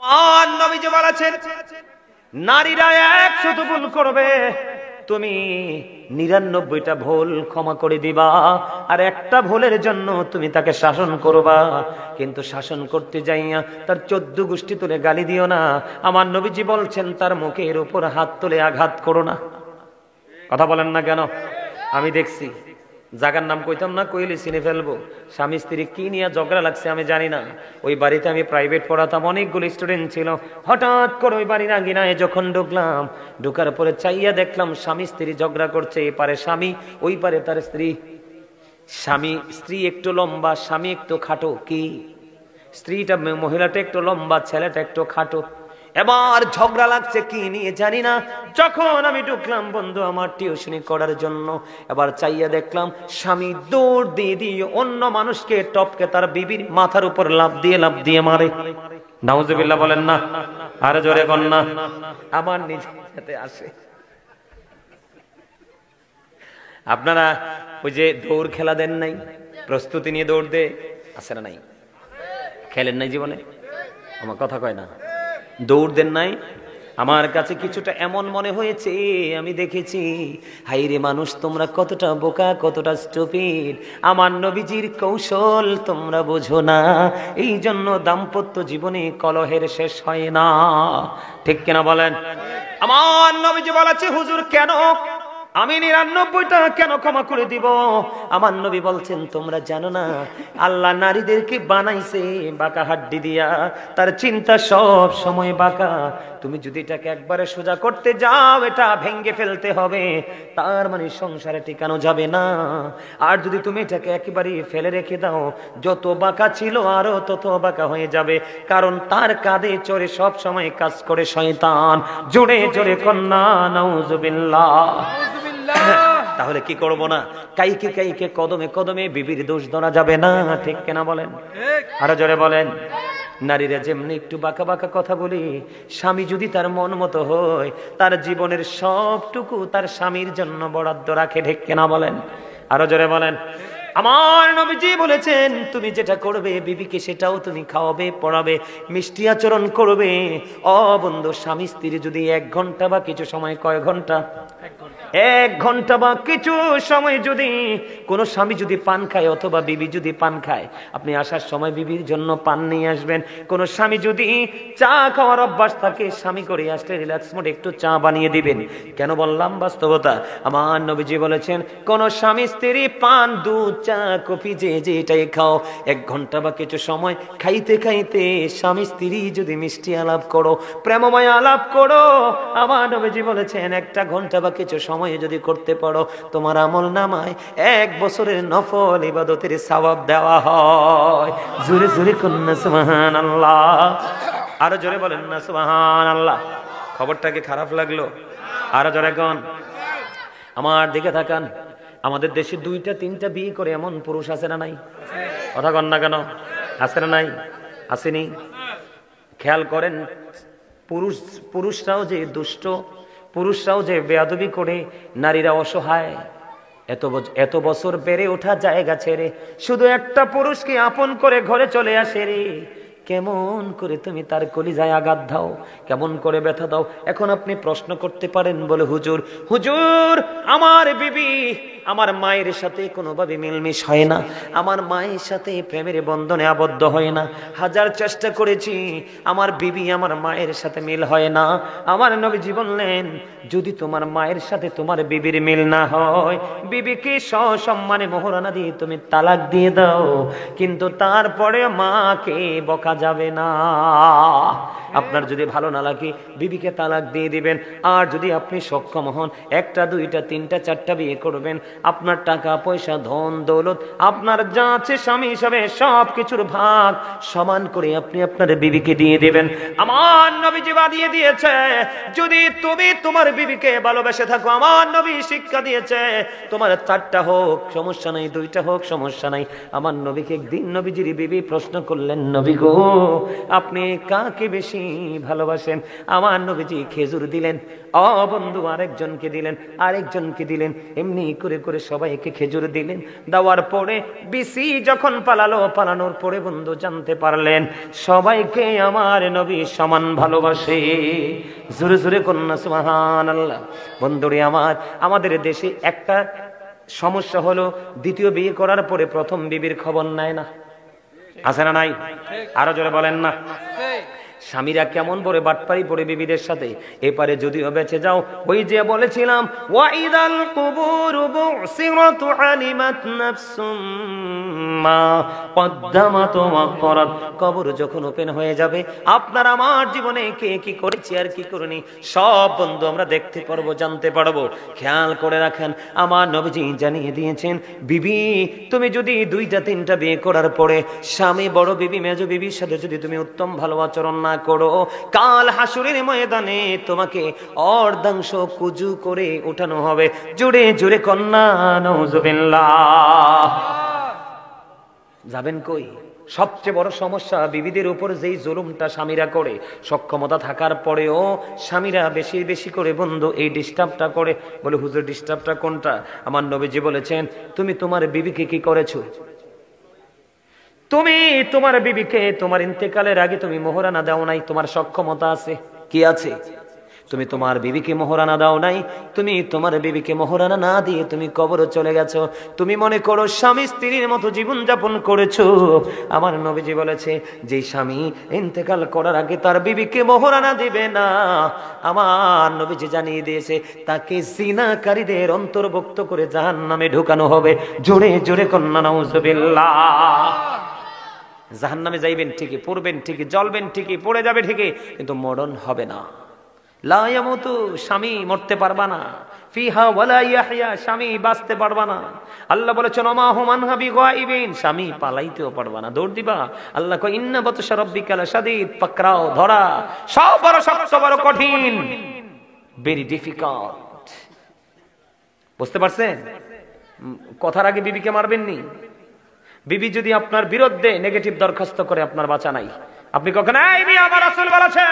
আর নবীজি বলেছেন নারীরা 100 ভুল করবে, তুমি 99টা ভুল ক্ষমা করে দিবা, আর একটা ভুলের জন্য তুমি তাকে শাসন করবা। কিন্তু শাসন করতে যাইয়া তার 14 গোষ্ঠী তুলে গালি দিও না। আমার নবীজি বলছেন তার মুখের উপর হাত তুলে আঘাত করো না। কথা বলেন না কেন? আমি দেখছি, জায়গার নাম কইতাম না, কইলে চিনে ফেলবো। স্বামী স্ত্রী কি নিয়ে ঝগড়া লাগছে আমি জানি না। ওই বাড়িতে আমি প্রাইভেট পড়াতাম, অনেকগুলো স্টুডেন্ট ছিল। হঠাৎ করে ওই বাড়ির আঙিনায় যখন ঢুকলাম, ঢুকার পরে চাইয়া দেখলাম স্বামী স্ত্রী ঝগড়া করছে। এপারে স্বামী, ওই পারে তার স্ত্রী। স্ত্রী একটু লম্বা, স্বামী একটু খাটো। কি স্ত্রীটা, মহিলাটা একটু লম্বা, ছেলেটা একটু খাটো। এবার ঝগড়া লাগছে কি নিয়ে জানি না। যখন আমি ঢুকলাম বন্ধু আমার টিউশনি করার জন্য, এবার চাইয়া দেখলাম স্বামী দৌড় দিয়ে দিয়ে অন্য মানুষকে টপকে তার বিবির মাথার উপর লাফ দিয়ে মারে। নাউজুবিল্লাহ বলেন না, আরে জোরে বল না। আমার নিজের সাথে আসে। আপনারা ওই যে দৌড় খেলা দেন নাই, প্রস্তুতি নিয়ে দৌড় দে, আছে না নাই? খেলেন নাই জীবনে? আমার কথা কয় না। দৌড় দেন নাই? আমার কাছে কিছুটা এমন মনে হয়েছে, আমি দেখেছি হাইরে মানুষ তোমরা কতটা বোকা, কতটা স্টুপিড। আমার নবীজির কৌশল তোমরা বোঝো না, এই জন্য দাম্পত্য জীবনে কলহের শেষ হয় না। ঠিক কিনা বলেন? আমার নবীজি বলেছে হুজুর কেন আমি 99টা কেন ক্ষমা করে দিব? আমার নবী বলছেন তোমরা জানো না আল্লাহ নারীদেরকে বানাইছে বাঁকা হাড্ডি দিয়া, তার চিন্তা সব সময় বাঁকা। তুমি যদি এটাকে একবারে সোজা করতে যাও, এটা ভেঙে ফেলতে হবে, তার মানে সংসারে টিকানো যাবে না। আর যদি তুমি এটাকে একেবারে ফেলে রেখে দাও, যত বাঁকা ছিল আরো তত বাঁকা হয়ে যাবে, কারণ তার কাঁধে চড়ে সব সময় কাজ করে শয়তান। জোরে জোরে কন্যা নাউজুবিল্লাহ। তাহলে কি করব না? কাইকে কাইকে কদমে কদমে বিবির দোষ ধরা যাবে না। ঠিক কিনা বলেন? আরো জোরে বলেন। নারীরা যেমনি একটু বাঁকা বাঁকা কথা বলি, স্বামী যদি তার মন মতো হয়, তার জীবনের সবটুকু তার স্বামীর জন্য বরাদ্দ রাখে। ঠিক কিনা বলেন? আরো জোরে বলেন। আমার নবীজি বলেছেন তুমি যেটা করবে বিবিকে সেটাও তুমি খাওয়াবে, পড়াবে, মিষ্টি আচরণ করবে। ও বন্ধু, স্বামী স্ত্রী যদি 1 ঘন্টা বা কিছু সময়, কয় ঘন্টা? 1 ঘন্টা বা কিছু সময় যদি কোনো স্বামী যদি পান খায় অথবা বিবি যদি পান খায়, আপনি আসার সময় বিবির জন্য পান নিয়ে আসবেন। কোন স্বামী যদি চা খাওয়ার অভ্যাস থাকে, স্বামী করে আসলে রিল্যাক্স মোডে একটু চা বানিয়ে দিবেন। কেন বললাম? বাস্তবতা। আমার নবীজি বলেছেন কোন স্বামী স্ত্রী পান, দুধ, চা, কফি যে এটাই খাও, 1 ঘন্টা বা কিছু সময় খাইতে খাইতে স্বামী স্ত্রী যদি মিষ্টি আলাপ করো, প্রেমময় আলাপ করো, আমার নবীজি বলেছেন 1 ঘন্টা বা কিছু সময় যদি করতে পারো, তোমার আমল নামায় 1 বছরের নফল ইবাদতের সওয়াব দেওয়া হয়। জোরে জোরে কন্যা সুবহানাল্লাহ। আরো জোরে বলেন না সুবহানাল্লাহ। খবরটা কি খারাপ লাগলো? আরো জোরে কোন। আমার দিকে তাকান। আমাদের দেশে 2টা 3টা বিয়ে করে এমন পুরুষ আছে না নাই? কথা কন না কেন? আছে না নাই? আসেনি? খেয়াল করেন, পুরুষরাও যে দুষ্ট, পুরুষরাও যে বেয়াদবি করে, নারীরা অসহায়। এত বছর বেড়ে ওঠা জায়গা ছেড়ে শুধু একটা পুরুষকে আপন করে ঘরে চলে আসে রে। কেমন করে তুমি তার কলিজায় আঘাত দাও, কেমন করে ব্যথা দাও। এখন আপনি প্রশ্ন করতে পারেন বলে হুজুর আমার বিবি আমার মায়ের সাথে কোনোভাবে মিলমিশ হয় না, আমার মায়ের সাথে প্রেমের বন্ধনে আবদ্ধ হয় না, হাজার চেষ্টা করেছি, আমার বিবি আমার মায়ের সাথে মিল হয় না। আমার নবীজি বললেন যদি তোমার মায়ের সাথে তোমার বিবির মিল না হয়, বিবিকে সসম্মানে মোহরানা দিয়ে তুমি তালাক দিয়ে দাও, কিন্তু তারপরে মাকে বকা যাবে না। আপনার যদি ভালো না লাগে বিবিকে তালাক দিয়ে দিবেন। আর যদি আপনি সক্ষম হন 1টা 2টা 3টা 4টা বিয়ে করবেন, আপনার টাকা পয়সা ধন দৌলত আপনার যা আছে স্বামী হিসাবে সবকিছুর ভাগ সমান করে আপনি আপনার বিবিকে দিয়ে দিবেন। আমার নবীজি বাদিয়ে দিয়েছে যদি তুমি তোমার বিবিকে ভালোবেসে থাকো, আমার নবী শিক্ষা দিয়েছে তোমার 4টা হোক সমস্যা নাই, 2টা হোক সমস্যা নাই। আমার নবীকে একদিন নবীজির বিবি প্রশ্ন করলেন, নবী গো আপনি কাকে বেশি ভালোবাসেন? আমার নবীজি খেজুর দিলেন, ও বন্ধু আরেকজনকে দিলেন, আরেকজনকে দিলেন, এমনি করে করে সবাইকে খেজুর দিলেন। দেওয়ার পরে বিসি যখন পালানোর পরে বন্ধু জানতে পারলেন সবাইকে আমার নবী সমান ভালোবাসে। জোরে জোরে কন্যা সুবহানাল্লাহ। বন্ধুরে আমাদের দেশে একটা সমস্যা হলো, দ্বিতীয় বিয়ে করার পরে প্রথম বিবির খবর নেয় না, আছে না নাই? আরো জোরে বলেন না। স্বামীরা কেমন করে বাটপারি পড়ে বিবিদের সাথে। এপারে যদিও বেঁচে যাও, ওই যে বলেছিলাম ওয়াইদাল কুবুর বুসিরাত আলিমাত নাফসুম মা কদ্দামাত ওয়া করাত। কবর যখন ওপেন হয়ে যাবে, আপনার আমার জীবনে কে কি করেছে আর কি করেনি সব বন্ধু আমরা দেখতে পারবো, জানতে পারবো। খেয়াল করে রাখেন, আমার নবীজি জানিয়ে দিয়েছেন, বিবি তুমি যদি 2টা 3টা বিয়ে করার পরে স্বামী বড় বিবি মেজো বিবির সাথে যদি তুমি উত্তম ভালো আচরণ না করো, কাল হাসুরের ময়দানে তোমাকে অর্ধাংশ কুজু করে উঠানো হবে। জোরে জোরে কন্যা নাউজুবিল্লাহ। যাবেন কই? সবচেয়ে বড় সমস্যা বিবিদের উপর যেই জুলুমটা স্বামীরা করে, সক্ষমতা থাকার পরেও স্বামীরা বেশি বেশি করে বন্ধু এই ডিস্টার্বটা করে। বলে হুজুর ডিস্টার্বটা কোনটা? আমার নবীজি বলেছেন, তুমি তোমার বিবিকে কি করেছো? তুমি তোমার বিবিকে তোমার ইন্তেকালের আগে তুমি মোহরানা দাও নাই। তোমার সক্ষমতা আছে, কি আছে? তুমি তোমার বিবিকে মোহরানা দাও নাই। তুমি তোমার বিবিকে মোহরানা না দিয়ে তুমি কবরে চলে গেছো। তুমি মনে করো স্বামী স্ত্রীর মতো জীবন যাপন করেছো। আমার নবীজি বলেছে, যে স্বামী ইন্তেকাল করার আগে তার বিবিকে মোহরানা দিবে না, আমার নবীজি জানিয়ে দিয়েছে তাকে জিনাকারীদের অন্তর্ভুক্ত করে জাহান্নামে ঢুকানো হবে। জোরে জোরে কন্যা নাউজুবিল্লাহ। জাহান্নামে যাইবেন ঠিকই, পড়বেন ঠিকই, জ্বলবেন ঠিকই, পড়ে যাবে ঠিকই, কিন্তু মরণ হবে না। লা ইয়ামুতু, স্বামী মরতে পারবা না। ফিহা ওয়ালা ইয়াহইয়া, স্বামী বাঁচতে পারবা না। আল্লাহ বলেছেন ওমা হুম আনহা বিগাইবিন, স্বামী পালাইতেও পারবা না, দৌড় দিবা। আল্লাহ কয় ইন্না বাতশা রাব্বিকা লাশাদীদ, পাকড়াও ধরা সব বড় শক্ত, বড় কঠিন, ভেরি ডিফিকাল্ট। বুঝতে পারছেন? কথার আগে বিবিকে মারবেন নি। বিবি যদি আপনার বিরুদ্ধে নেগেটিভ দরখাস্ত করে, আপনার বাঁচা নাই। আপনি কখন এই বিয়ে আমার রাসূল বলেছে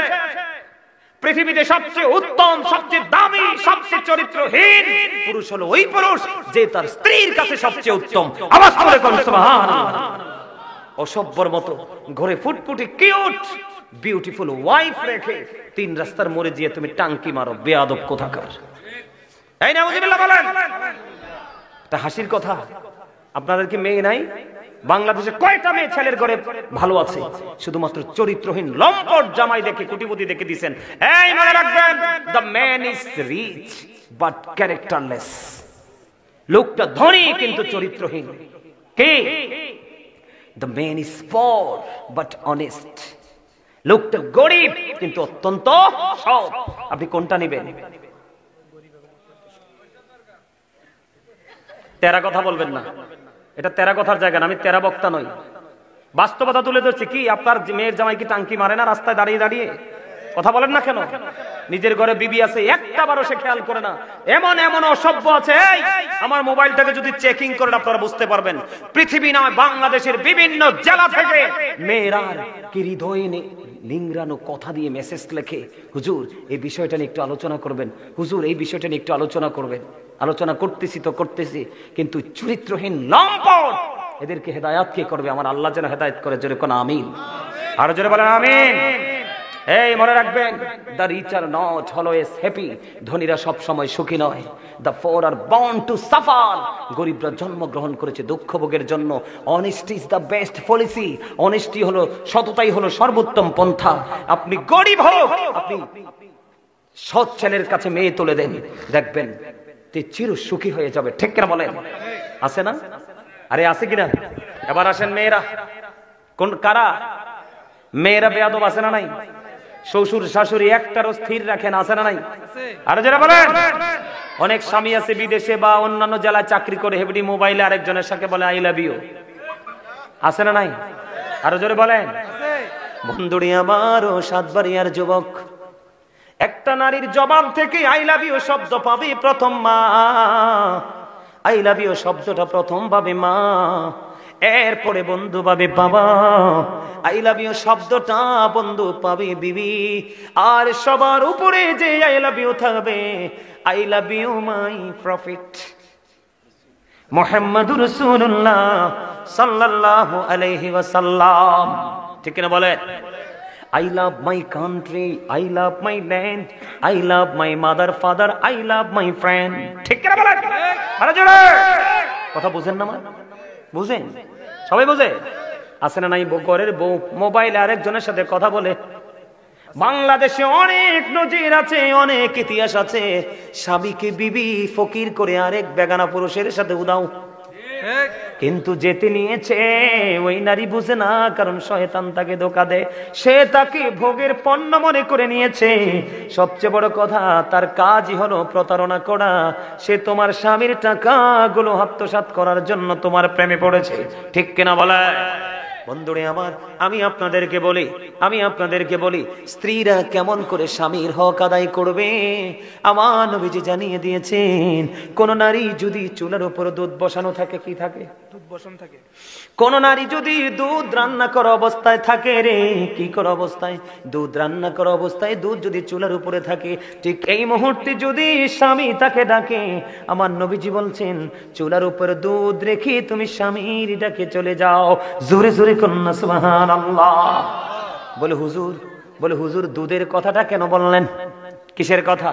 পৃথিবীতে সবচেয়ে উত্তম, সবচেয়ে দামি, সবচেয়ে চরিত্রহীন পুরুষ হলো ওই পুরুষ যে তার স্ত্রীর কাছে সবচেয়ে উত্তম। আওয়াজ করে কোন সুবহানাল্লাহ। অসভ্যর মতো ঘরে ফুটফুটে কিউট বিউটিফুল ওয়াইফ রেখে 3 রাস্তার মোড়ে গিয়ে তুমি টাঙ্কি মারো, বেয়াদব কোথাকার। এই নাউজুবিল্লাহ বলেন। এটা হাসির কথা। আপনাদের কি মেয়ে নাই? বাংলাদেশে কয়টা মেয়ে ছেলের ঘরে ভালো আছে? শুধুমাত্র চরিত্রহীন লম্পট জামাই দেখে, কোটিপতি দেখে দিবেন। এই মনে রাখবেন, the man is rich but characterless। লোকটা ধনী কিন্তু চরিত্রহীন। কে? the man is poor but honest। লোকটা গরিব কিন্তু অত্যন্ত সৎ। আপনি কোনটা নেবেন? তেরা কথা বলবেন না, এটা তেরা কথার জায়গা না। আমি তেরা বক্তা নই, বাস্তবতা তুলে ধরছি। কি আপনার মেয়ের জামাই কি টাঙ্কি মারে না রাস্তায় দাঁড়িয়ে দাঁড়িয়ে? কথা বলেন না কেন? নিজের ঘরে বিবি আছে, একটা বারও সে খেয়াল করে না। এমন এমন অসভ্য আছে, আমার মোবাইলটাকে যদি চেকিং করেন আপনারা বুঝতে পারবেন। পৃথিবী নয়, বাংলাদেশের বিভিন্ন জেলা থেকে মেয়েরা কি হৃদয়ে লিংরানো কথা দিয়ে মেসেজ লেখে, হুজুর এই বিষয়টা নিয়ে একটু আলোচনা করবেন, হুজুর এই বিষয়টা নিয়ে একটু আলোচনা করবেন। আলোচনা করতেছি তো করতেছি, কিন্তু চরিত্রহীন লম্পট এদেরকে হেদায়েত কে করবে? আমার আল্লাহ যেন হেদায়েত করে। জোরে কোন আমিন। আর জোরে বলেন আমিন। এই মনে রাখবেন, the rich are not always happy। ধনীরা সব সময় সুখী নয়। the poor are born to suffer। গরিবরা জন্মগ্রহণ করেছে দুঃখ ভোগের জন্য। honesty is the best policy। honesty হলো, সততাই হলো সর্বোত্তম পন্থা। আপনি গরিব হোক, আপনি সৎ ছেলের কাছে মেয়ে তুলে দেন, দেখবেন তুই চির সুখী হয়ে যাবে। ঠিক কিনা বলেন? আছে না? আরে আছে কিনা? এবার আসেন মেয়েরা। কোন কারা? মেয়েরা বেয়াদব আছে না নাই? শ্বশুর শাশুড়ি একটারও স্থির রাখেন, আছে না নাই? আরে যারা বলেন, অনেক স্বামী আছে বিদেশে বা অন্যান্য জেলায় চাকরি করে, হেবডি মোবাইলে আরেকজনের সাথে বলে আই লাভ ইউ, আছে না নাই? আরো জোরে বলেন। বন্ধুরি আমার ও সাতবাড়িয়ার যুবক, একটা নারীর জবান থেকে আই লাভ ইউ শব্দ পাবে প্রথম মা। আই লাভ ইউ শব্দটা প্রথম পাবে মা। এরপরে বন্ধু পাবে বাবা, আই লাভ ইউ শব্দটা বন্ধু পাবে বিবি, আর সবার উপরে যে আই লাভ ইউ থাকবে, I love you my prophet মুহাম্মাদুর রাসূলুল্লাহ সাল্লাল্লাহু আলাইহি ওয়াসাল্লাম। ঠিক কিনা বলে? I love my country, I love my land, I love my mother, father, I love my friend. ঠিক কিনা বলেন? আরে জোরে কথা বুঝেন না? বুঝেন? সবাই বুঝে? আছে না নাই? ঘরের বউ মোবাইলে আরেকজনের সাথে কথা বলে। বাংলাদেশে অনেক নজির আছে, অনেক ইতিহাস আছে, স্বামীকে বিবি ফকির করে আরেক বেগানা পুরুষের সাথে উদাও। কিন্তু যেতে নিয়েছে ওই নারী বুঝে না, কারণ শয়তান তাকে ধোঁকা দেয়, সে তাকে ভোগের পণ্য মনে করে নিয়েছে। সবচেয়ে বড় কথা, তার কাজই হলো প্রতারণা করা। সে তোমার স্বামীর টাকাগুলো আত্মসাৎ করার জন্য তোমার প্রেমে পড়েছে। ঠিক কিনা বলে? বন্ধুরে আমার, আমি আপনাদেরকে বলি স্ত্রীরা কেমন করে স্বামীর হক আদায় করবে। আমার নবীজি জানিয়ে দিয়েছেন, কোন নারী যদি চুলার উপর দুধ বসানো থাকে, কি থাকে? দুধ বসানো থাকে। কোন নারী যদি দুধ রান্না করা অবস্থায় থাকে, রে কি করা অবস্থায়? দুধ রান্না করা অবস্থায় দুধ যদি চুলার উপরে থাকে, ঠিক এই মুহূর্তে যদি স্বামী তাকে ডাকে, আমার নবীজি বলছেন চুলার উপরে দুধ রেখে তুমি স্বামীর ডাকে চলে যাও। জোরে জোরে কন্যা সুবহানাল্লাহ। বলে হুজুর দুধের কথাটা কেন বললেন? কিসের কথা?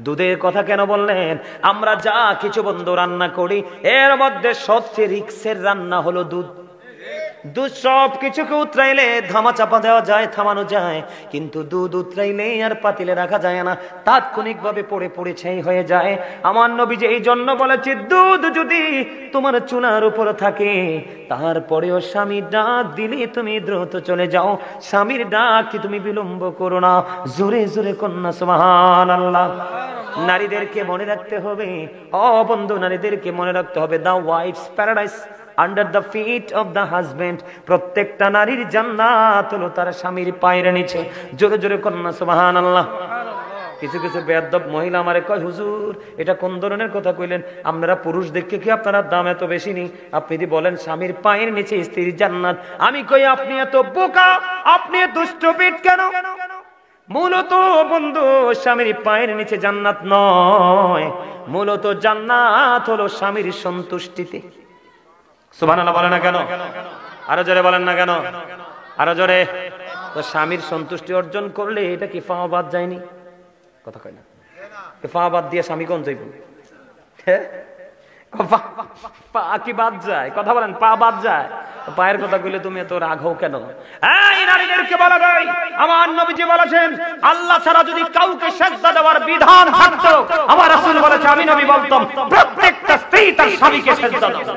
দুধের কথা কেন বললেন? আমরা যা কিছু বন্ধু রান্না করি, এর মধ্যে সবচেয়ে রিক্সের রান্না হলো দুধ। দুধ সব কিছুকে উতরাইলে ধামা চাপা দেওয়া যায়, থামানো যায়, কিন্তু দুধ উতরাইলে আর পাতিলে রাখা যায় না, তাৎক্ষণিক ভাবে পড়ে পড়ে ছাই হয়ে যায়। আমার নবীজি এই জন্য বলেছে, দুধ যদি তোমার চুলার উপর থাকে, তারপরেও স্বামী ডাক দিলে তুমি দ্রুত চলে যাও, স্বামীর ডাক কি তুমি বিলম্ব করো না। জোরে জোরে কন্যা সুবহানাল্লাহ। নারীদেরকে মনে রাখতে হবে, ও বন্ধু, নারীদেরকে মনে রাখতে হবে, the wife's paradise under the feet of the husband. প্রত্যেকটা নারীর জান্নাত হলো তার স্বামীর পায়ের নিচে। জোরে জোরে কন্যা সুবহানাল্লাহ। কিছু কিছু বেয়াদব মহিলা আমারে কয়, হুজুর এটা কোন ধরনের কথা কইলেন? আপনারা পুরুষ দেখে কি আপনারা দাম এত বেশি নেই? আপনি যদি বলেন স্বামীর পায়ের নিচে স্ত্রীর জান্নাত, আমি কই আপনি এত বোকা, আপনি দুষ্ট পেট কেন? মূলত বন্ধু স্বামীর পায়ের নিচে জান্নাত নয়, মূলত জান্নাত হলো স্বামীর সন্তুষ্টিতে। সুবহানাল্লাহ বলেন না কেন? আরো জোরে বলেন না কেন? আরো জোরে। তো স্বামীর সন্তুষ্টি অর্জন করলে এটা কি পা বাদ যায়নি? কথা কয় না? পা বাদ দিয়ে স্বামী কোন যাইব? পা কি বাদ যায়? কথা বলেন, পা বাদ যায়। পায়ের কথা কইলে তুমি এত রাগ হও কেন? এই নারীদেরকে বলা যায়, আমার নবীজি বলেছেন, আল্লাহ ছাড়া যদি কাউকে সিজদা দেওয়ার বিধান থাকতো, আমার রাসূল বলেছে, আমি নবী বলতাম প্রত্যেকটা স্ত্রী তার স্বামীকে সিজদা দাও।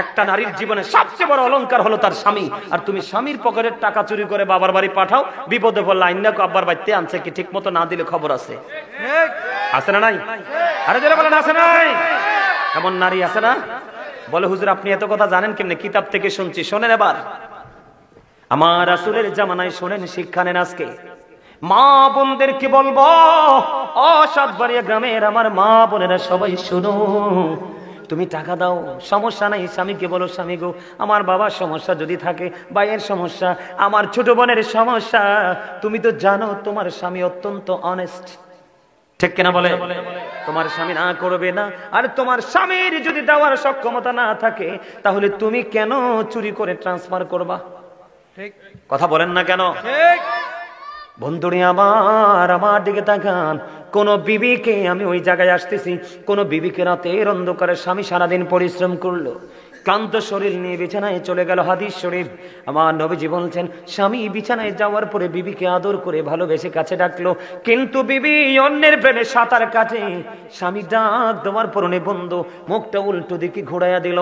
একটা নারীর জীবনে সবচেয়ে বড় অলংকার হলো তার স্বামী। আর তুমি স্বামীর পকেটের টাকা চুরি করে বাবার বাড়ি পাঠাও, বিপদে পড়লে আইনা আব্বার বাড়িতে আনছে কি ঠিক মতো না দিলে খবর আছে। আছে না নাই? আরে যারা বলেন আছে নাই? এমন নারী আছে না? বলে হুজুর আপনি এত কথা জানেন কেমনে? কিতাব থেকে শুনছি। শোনেন এবার, আমার রাসূলের জামানায় শোনেন, শিক্ষা নেন আজকে। মা বোনদেরকে বলবো, ও সাতবাড়িয়া গ্রামের আমার মা বোনেরা সবাই শুনো, তুমি টাকা দাও, সমস্যা নাই। স্বামীকে বলো, স্বামী গো আমার বাবার সমস্যা যদি থাকে, ভাইয়ের সমস্যা, আমার ছোট বোনের সমস্যা, তুমি তো জানো তোমার স্বামী অত্যন্ত অনেস্ট। ঠিক কিনা বলে? তোমার স্বামী না করবে না। আর তোমার স্বামীর যদি দেওয়ার সক্ষমতা না থাকে, তাহলে তুমি কেন চুরি করে ট্রান্সফার করবা? ঠিক কথা বলেন না কেন? ঠিক বন্ধুরে আমার দিকে তাকান। কোন বিবিকে, আমি ওই জায়গায় আসতেছি, কোন বিবিকে রাতের অন্ধকারে স্বামী সারাদিন পরিশ্রম করলো, ক্লান্ত শরীর নিয়ে বিছানায় চলে গেল। হাদিস শরীফ, আমার নবীজি বলছেন, স্বামী বিছানায় যাওয়ার পরে বিবিকে আদর করে ভালোবেসে কাছে ডাকলো, কিন্তু বিবি অন্যের প্রেমে সাঁতার কাটে। স্বামী ডাক দেওয়ার পরনে বন্ধ, মুখটা উল্টো দিকে ঘোরাইয়া দিল,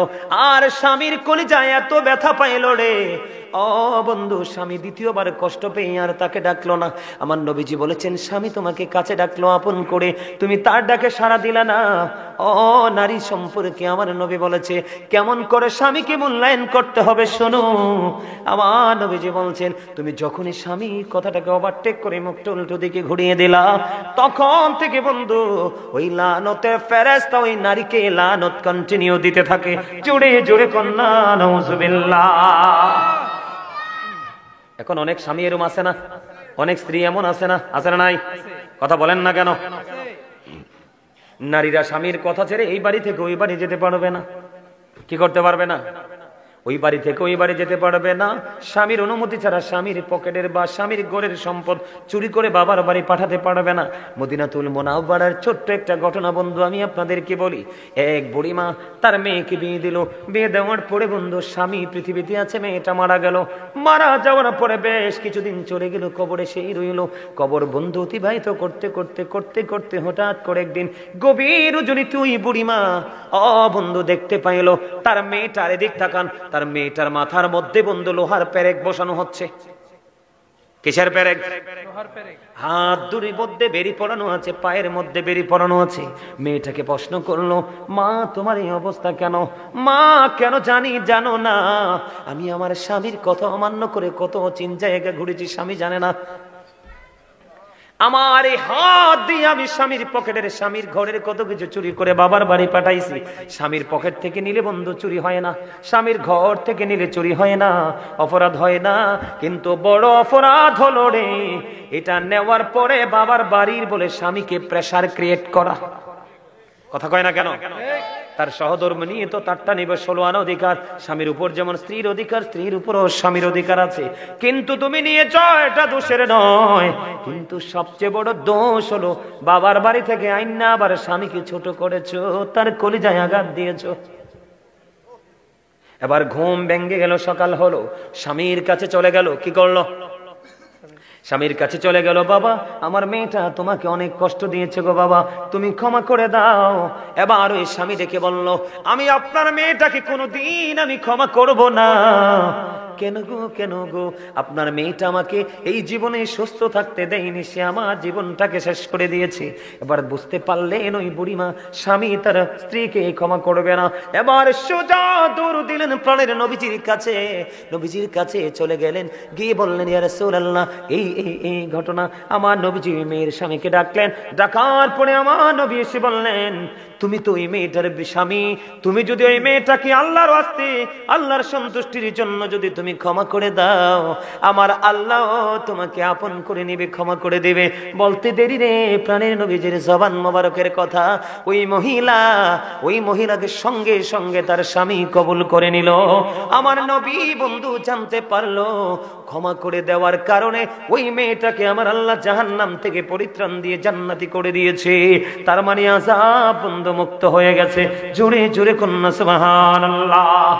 আর স্বামীর কলিজায় এত ব্যথা পাইল রে, ও বন্ধু, স্বামী দ্বিতীয়বার কষ্ট পেয়ে আর তাকে ডাকলো না। আমার নবীজি বলেছেন, স্বামী তোমাকে কাছে ডাকলো আপন করে, তুমি তার ডাকে সাড়া দিলা না। ও নারী সম্পর্কে আমার নবী বলেছে, কেমন করে স্বামীকে মূল্যায়ন করতে হবে। শোনো, আমার নবীজি বলছেন, তুমি যখনই স্বামী কথাটাকে ওভারটেক করে মুখটা উল্টো দিকে ঘুরিয়ে দিলা, তখন থেকে বন্ধু ওই লানতের ফেরেশতা ওই নারীকে লানত কন্টিনিউ দিতে থাকে। জোরে জোরে কন্যা নাউজুবিল্লাহ। এখন অনেক স্বামী এরকম আছে না, অনেক স্ত্রী এমন আছে না, আছে না নাই? কথা বলেন না কেন? নারীরা স্বামীর কথা ছেড়ে এই বাড়ি থেকে ওই বাড়ি যেতে পারবে না। কি করতে পারবে না? ওই বাড়ি থেকে ওই বাড়ি যেতে পারবে না। স্বামীর অনুমতি ছাড়া স্বামীর পকেটের বা স্বামীর ঘরের সম্পদ চুরি করে বাবার বাড়ি পাঠাতে পারবে না। মদিনাতুল মুনাওয়ারার ছোট্ট একটা ঘটনা বন্ধু আমি আপনাদেরকে বলি। এক বুড়িমা তার মেয়েকে বিয়ে দিল। বিয়ে দেওয়ার পরে বন্ধু স্বামী পৃথিবীতে আছে, মেয়েটা মারা গেল। মারা যাওয়ার পরে বেশ কিছুদিন চলে গেল, কবরে সেই রইল। কবর বন্ধু অতিবাহিত করতে করতে করতে করতে হঠাৎ করে একদিন গভীর রজনীতে ওই বুড়িমা বন্ধু দেখতে পাইল তার মেয়েটার এদিক তাকান, তার মেয়েটার মাথার মধ্যে বন্ধু লোহার পেরেক বসানো হচ্ছে। কিসের পেরেক? লোহার পেরেক। হাত দুরির মধ্যে বেরি পড়ানো আছে, পায়ের মধ্যে বেরি পড়ানো আছে। মেয়েটাকে প্রশ্ন করলো, মা তোমার এই অবস্থা কেন? মা কেন জানো না আমি আমার স্বামীর কথা অমান্য করে কত চিন জায়গা ঘুরেছি, স্বামী জানে না। আমার এই হাত দিয়ে আমি স্বামীর পকেটের স্বামীর ঘরের কত কিছু চুরি করে বাবার বাড়ি পাঠাইছি। স্বামীর পকেট থেকে নিলে বন্ধু চুরি হয় না, স্বামীর ঘর থেকে নিলে চুরি হয় না, অপরাধ হয় না। কিন্তু বড় অপরাধ হলো রে এটা নেওয়ার পরে বাবার বাড়ির বলে স্বামীকে প্রেসার ক্রিয়েট করা। কথা কয় না কেন? তার সহধর্মিণী তো তারটা নিবে 16 আনা অধিকার। স্বামীর উপর যেমন স্ত্রীর অধিকার, স্ত্রীর উপরও স্বামীর অধিকার আছে। কিন্তু তুমি নিয়েছ, এটা দোষের নয়। কিন্তু সবচেয়ে বড় দোষ হলো বাবার বাড়ি থেকে আইনা আবার স্বামীকে ছোট করেছো, তার কলিজায় আঘাত দিয়েছো। এবার ঘুম ভেঙে গেল, সকাল হলো, স্বামীর কাছে চলে গেল। কি করলো? স্বামীর কাছে চলে গেল, বাবা আমার মেয়েটা তোমাকে অনেক কষ্ট দিয়েছে গো বাবা, তুমি ক্ষমা করে দাও। এবার ওই স্বামী ডেকে বলল, আমি আপনার মেয়েটাকে কোনোদিন আমি ক্ষমা করব না। কেন গো, কেন গো? আপনার মেয়েটা আমাকে এই জীবনে সুস্থ থাকতে দেয়নি, সে আমার জীবনটাকে শেষ করে দিয়েছে। এবার বুঝতে পারলেন ওই বুড়িমা স্বামী তার স্ত্রীকে ক্ষমা করবে না। এবার সোজা দৌড় দিলেন প্রাণের নবীজির কাছে। নবীজির কাছে চলে গেলেন, গিয়ে বললেন, ইয়া রাসূলুল্লাহ এই এই ঘটনা। আমার নবীজি মেয়ের স্বামীকে ডাকলেন। ডাকার পরে আমার নবী এসে বললেন, তুমি তো ওই মেয়েটার স্বামী, তুমি যদি ওই মেয়েটাকে আল্লাহর ওয়াস্তে আল্লাহর সন্তুষ্টির জন্য যদি তুমি ক্ষমা করে দাও, আমার আল্লাহ তোমাকে আপন করে নিবে, ক্ষমা করে দেবে। বলতে দেরি রে, প্রাণের নবীজির জবান মোবারকের কথা ওই মহিলাকে সঙ্গে সঙ্গে তার স্বামী কবুল করে নিল। আমার নবী বন্ধু জানতে পারলো ক্ষমা করে দেওয়ার কারণে ওই মেয়েটাকে আমার আল্লাহ জাহান্নাম থেকে পরিত্রাণ দিয়ে জান্নাতি করে দিয়েছে। তার মানে আযাব বন্ধু মুক্ত হয়ে গেছে। জোরে জোরে কন্যা সুবহানাল্লাহ।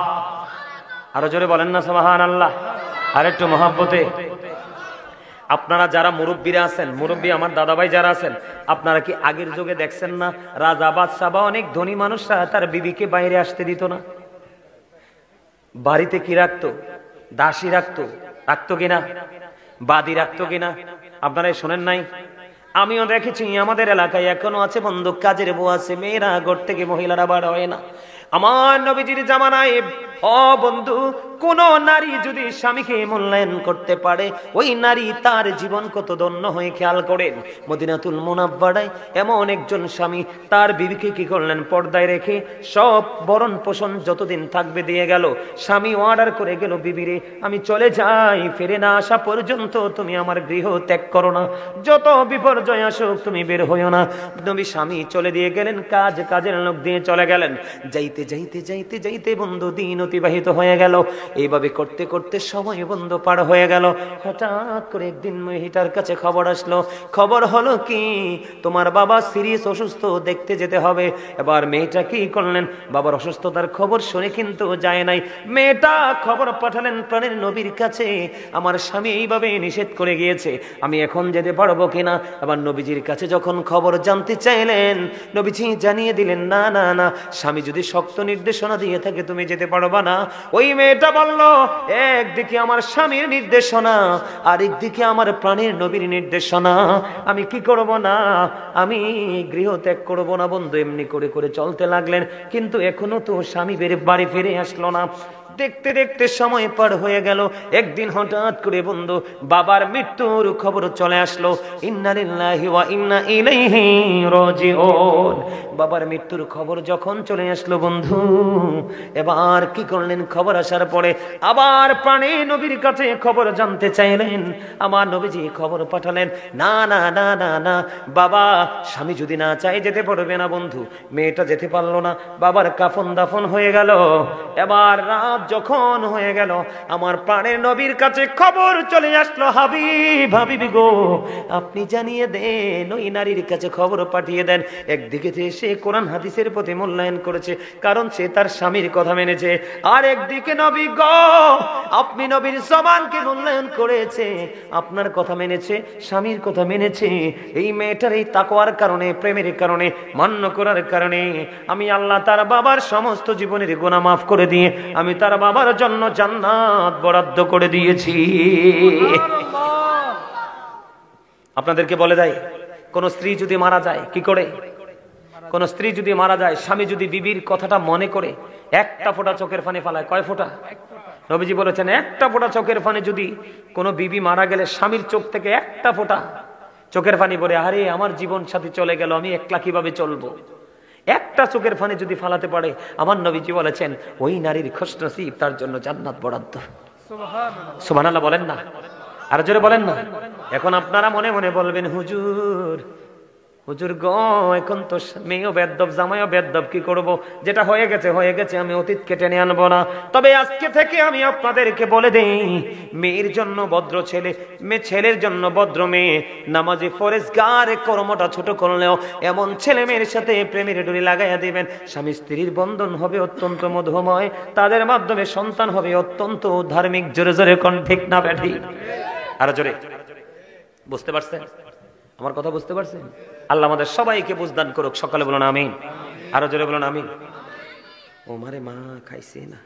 আরো জোরে বলেন না সুবহানাল্লাহ। আর একটু মহব্বতে। আপনারা যারা মুরব্বীরা আছেন, মুরব্বী আমার দাদাভাই যারা আছেন, আপনারা কি আগের যুগে দেখছেন না রাজা বাদশা বা অনেক ধনী মানুষরা তার বিবিকে বাইরে আসতে দিত না? বাড়িতে কি রাখতো? দাসী রাখতো। রাখতো কিনা? বাদী রাখতো কিনা? আপনারা শোনেন নাই? আমিও দেখেছি আমাদের এলাকায় এখনো আছে বন্ধু, কাজের বউ আছে, মেয়েরা ঘর থেকে মহিলারা বার হয় না। আমার নবীজির জামানায় বন্ধু কোন নারী যদি স্বামীকে মূল্যায়ন করতে পারে, ওই নারী তার জীবন কত ধন্য হয়ে। খেয়াল করেন মদিনাতুল মুনাওয়ারায় এমন একজন স্বামী তার বিবিকে কি করলেন? পর্দায় রেখে সব বরণ পোষণ যতদিন থাকবে দিয়ে গেল। স্বামী অর্ডার করে গেল, বিবিরে আমি চলে যাই, ফিরে না আসা পর্যন্ত তুমি আমার গৃহ ত্যাগ করো না, যত বিপর্যয় আসুক তুমি বের হইও না। নবী স্বামী চলে দিয়ে গেলেন, কাজের লোক দিয়ে চলে গেলেন। যাইতে যাইতে যাইতে যাইতে বন্ধু দিন অতিবাহিত হয়ে গেল। এইভাবে করতে করতে সময় বন্ধ পার হয়ে গেল। হঠাৎ করে একদিন মেয়েটার কাছে খবর আসলো। খবর হলো কি, তোমার বাবা সিরিয়াস অসুস্থ, দেখতে যেতে হবে। এবার মেয়েটা কি করলেন? বাবার অসুস্থতার খবর শুনে কিন্তু যায় নাই। মেয়েটা খবর পাঠালেন প্রাণের নবীর কাছে, আমার স্বামী এইভাবে নিষেধ করে গিয়েছে, আমি এখন যেতে পারবো কিনা। আবার নবীজির কাছে যখন খবর জানতে চাইলেন, নবীজি জানিয়ে দিলেন, না না না, স্বামী যদি শক্ত নির্দেশনা দিয়ে থাকে তুমি যেতে পারবা না। ওই মেয়েটা বলল, একদিকে আমার স্বামীর নির্দেশনা, আরেকদিকে আমার প্রাণের নবীর নির্দেশনা, আমি কি করব না, আমি গৃহ ত্যাগ করব না বন্ধু। এমনি করে করে চলতে লাগলেন, কিন্তু এখনো তো স্বামী বাড়ি ফিরে আসলো না। দেখতে দেখতে সময় পার হয়ে গেল। একদিন হঠাৎ করে বন্ধু বাবার মৃত্যুর খবর চলে আসলো। ইন্না লিল্লাহি ওয়া ইন্না ইলাইহি রাজিউন। বাবার মৃত্যুর খবর যখন চলে আসলো বন্ধু, এবার কি করলেন? খবর আসার পরে আবার প্রাণে নবীর কাছে খবর জানতে চাইলেন। আমার নবীজি খবর পাঠালেন, না না না না না, বাবা স্বামী যদি না চায় যেতে পারবে না বন্ধু। মেয়েটা যেতে পারলো না, বাবার কাফন দাফন হয়ে গেল। এবার রাত যখন হয়ে গেল, আমার প্রাণের নবীর কাছে খবর চলে আসলো, হাবিব হাবিবি গো, আপনি জানিয়ে দেন, ওই নারীর কাছে খবর পাঠিয়ে দেন। একদিকে যে সে কোরআন হাদিসের প্রতি মূল্যায়ন করেছে, কারণ সে তার স্বামীর কথা মেনেছে, আর একদিকে নবী গো, আপনি নবীর জবানকে মূল্যায়ন করেছে, আপনার কথা মেনেছে, স্বামীর কথা মেনেছে। এই মেয়েটার এই তাকওয়ার কারণে, প্রেমের কারণে, মান্য করার কারণে আমি আল্লাহ তার বাবার সমস্ত জীবনের গুনাহ মাফ করে দিয়ে আমি তার বাবার জন্য জান্নাত বরাদ্দ করে দিয়েছি। আপনাদেরকে বলে দেয়, কোন স্ত্রী যদি মারা যায় কি করে? কোন স্ত্রী যদি মারা যায়, স্বামী যদি বিবির কথাটা মনে করে একটা ফোঁটা চোখের পানি ফেলায়, কয় ফোঁটা? নবীজি বলেছেন, একটা ফোঁটা চোখের পানি যদি কোন বিবি মারা গেলে স্বামীর চোখ থেকে একটা ফোঁটা চোখের পানি পড়ে, আরে আমার জীবন সাথী চলে গেল, আমি একলা কিভাবে চলবো, একটা চোখের পানি যদি ফালাতে পারে, আমার নবীজি বলেছেন ওই নারীর খুশনসিব, তার জন্য জান্নাত বরাদ্দ। সুবহানাল্লাহ বলেন না, আর জোরে বলেন না। এখন আপনারা মনে মনে বলবেন, হুজুর হুজুর গো, এখন তো মেয়েও বেদ্দব, জামাইও বেদ্দব, কি করব? যেটা হয়ে গেছে হয়ে গেছে, আমি অতীতকে টেনে আনবো না। তবে আজকে থেকে আমি আপনাদেরকে বলে দেই, মেয়ের জন্য ভদ্র ছেলে, ছেলের জন্য ভদ্র মেয়ে, নামাজি ফরেজগার, কর্মটা ছোট করলেও এমন ছেলে মেয়ের সাথে প্রেমের ডুরি লাগাইয়া দিবেন, স্বামী স্ত্রীর বন্ধন হবে অত্যন্ত মধুময়, তাদের মাধ্যমে সন্তান হবে অত্যন্ত ধার্মিক। জোরে জোরে কোন ঠিক না ব্যাঠি? আর জোরে, বুঝতে পারছেন আমার কথা? বুঝতে পারছেন? আল্লাহ আমাদের সবাইকে বুঝদান করুক। সকালে বলুন আমিন, আরো জোরে বলুন আমিন। ও মারে মা খাইছে না,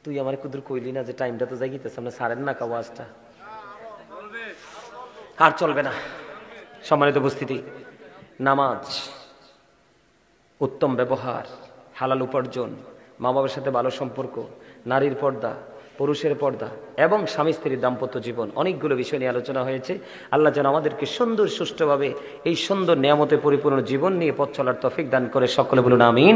তুই আমার কুদুর কইলি না যে টাইমটা তো জাগিতেছে, আমরা সারেন না কাওয়াজটা, আর চলবে না। সম্মানিত উপস্থিতি, নামাজ, উত্তম ব্যবহার, হালাল উপার্জন, মা বাবার সাথে ভালো সম্পর্ক, নারীর পর্দা, পুরুষের পর্দা এবং স্বামী স্ত্রীর দাম্পত্য জীবন, অনেকগুলো বিষয় নিয়ে আলোচনা হয়েছে। আল্লাহ যেন আমাদেরকে সুন্দর সুষ্ঠুভাবে এই সুন্দর নিয়ামতে পরিপূর্ণ জীবন নিয়ে পথ চলার তৌফিক দান করে। সকলে বলুন আমিন।